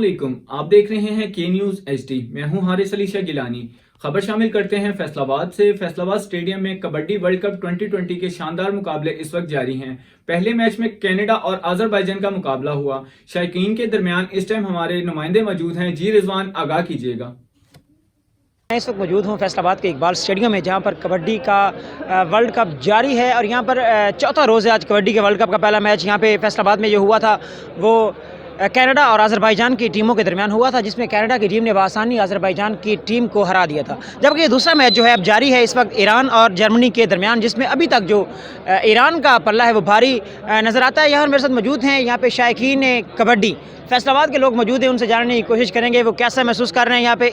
अस्सलामुअलैकुम, आप देख रहे हैं के न्यूज़ HD। मैं हूं हारिस अली शाह गिलानी। खबर शामिल करते हैं फैसलाबाद से। फैसलाबाद स्टेडियम में कबड्डी वर्ल्ड कप 2020 के शानदार मुकाबले इस वक्त जारी हैं। पहले मैच में कनाडा और अजरबैजान का मुकाबला हुआ। शायकीन के दरमियान इस टाइम हमारे नुमाइंदे मौजूद हैं। जी रिजवान, आगाह कीजिएगा। मैं इस वक्त मौजूद हूँ फैसलाबाद के इकबाल स्टेडियम में, जहाँ पर कबड्डी का वर्ल्ड कप जारी है और यहाँ पर चौथा रोज़ है आज कबड्डी के वर्ल्ड कप का। पहला मैच यहाँ पे फैसलाबाद में जो हुआ था वो कनाडा और अजरबैजान की टीमों के दरमियान हुआ था, जिसमें कनाडा की टीम ने बासानी अजरबैजान की टीम को हरा दिया था। जबकि दूसरा मैच जो है अब जारी है इस वक्त ईरान और जर्मनी के दरमियान, जिसमें अभी तक जो ईरान का पल्ला है वो भारी नज़र आता है। यहाँ मेरे साथ मौजूद हैं यहाँ पे शायकीन कबड्डी फैसलाबाद के लोग मौजूद हैं, उनसे जानने की कोशिश करेंगे वो कैसा महसूस कर रहे हैं यहाँ पे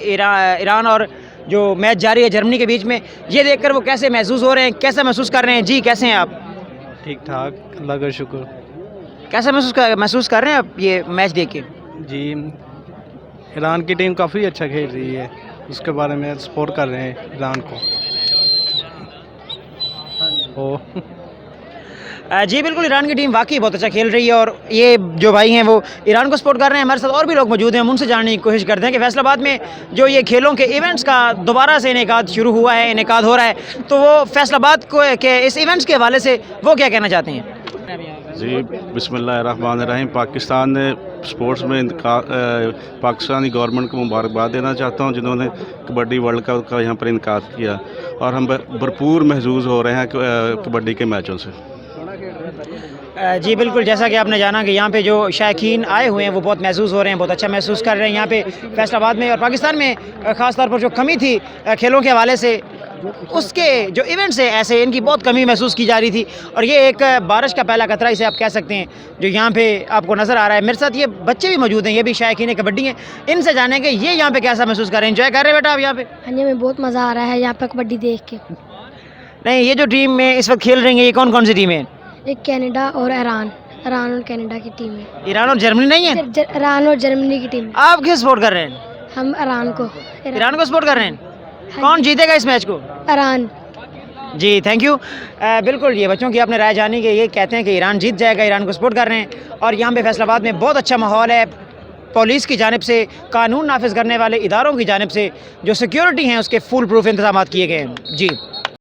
ईरान और जो मैच जारी है जर्मनी के बीच में, ये देखकर वो कैसे महसूस हो रहे हैं, कैसा महसूस कर रहे हैं। जी, कैसे हैं आप? ठीक ठाक, अल्लाह का शुक्र। कैसा महसूस कर रहे हैं आप ये मैच देख के? जी, ईरान की टीम काफ़ी अच्छा खेल रही है, उसके बारे में सपोर्ट कर रहे हैं ईरान को। जी बिल्कुल, ईरान की टीम वाकई बहुत अच्छा खेल रही है और ये जो भाई हैं वो ईरान को सपोर्ट कर रहे हैं। हमारे साथ और भी लोग मौजूद हैं, हम उनसे जानने की कोशिश करते हैं कि फैसलाबाद में जो ये खेलों के इवेंट्स का दोबारा से इनेकाद शुरू हुआ है, इनेकाद हो रहा है, तो वो फैसलाबाद को के इस इवेंट्स के हवाले से वो क्या कहना चाहते हैं? जी, बिस्मिल्लाहिर्रहमानिर्रहीम। पाकिस्तान ने स्पोर्ट्स में पाकिस्तानी गवर्नमेंट को मुबारकबाद देना चाहता हूं, जिन्होंने कबड्डी वर्ल्ड कप का यहाँ पर इनकाद किया और हम भरपूर महसूस हो रहे हैं कबड्डी के मैचों से। जी बिल्कुल, जैसा कि आपने जाना कि यहाँ पे जो शायकीन आए हुए हैं वो बहुत महसूस हो रहे हैं, बहुत अच्छा महसूस कर रहे हैं यहाँ पे फैसलाबाद में। और पाकिस्तान में ख़ास तौर पर जो कमी थी खेलों के हवाले से, उसके जो इवेंट्स है ऐसे इनकी बहुत कमी महसूस की जा रही थी। और ये एक बारिश का पहला खतरा इसे आप कह सकते हैं जो यहाँ पे आपको नज़र आ रहा है। मेरे साथ ये बच्चे भी मौजूद हैं, ये भी शायकीन कबड्डी हैं, इनसे जानेंगे ये यहाँ पे कैसा महसूस कर रहे हैं। एंजॉय कर रहे हैं बेटा आप यहाँ पे? हाँ जी, हमें बहुत मज़ा आ रहा है यहाँ पे कबड्डी देख के। नहीं, ये जो टीम में इस वक्त खेल रही है ये कौन कौन सी टीमें हैं? एक कनाडा और ईरान और कनाडा की टीम है। ईरान और जर्मनी नहीं है? ईरान और जर्मनी की टीम। आप किस सपोर्ट कर रहे हैं? हम ईरान को सपोर्ट कर रहे हैं। हाँ, कौन जीतेगा इस मैच को? ईरान। जी, थैंक यू। बिल्कुल, ये बच्चों की आपने राय जानी कि ये कहते हैं कि ईरान जीत जाएगा, ईरान को सपोर्ट कर रहे हैं। और यहाँ पे फैसलाबाद में बहुत अच्छा माहौल है, पुलिस की जानिब से, कानून नाफिज करने वाले इदारों की जानिब से जो सिक्योरिटी हैं उसके फुल प्रूफ इंतजाम किए गए हैं। जी।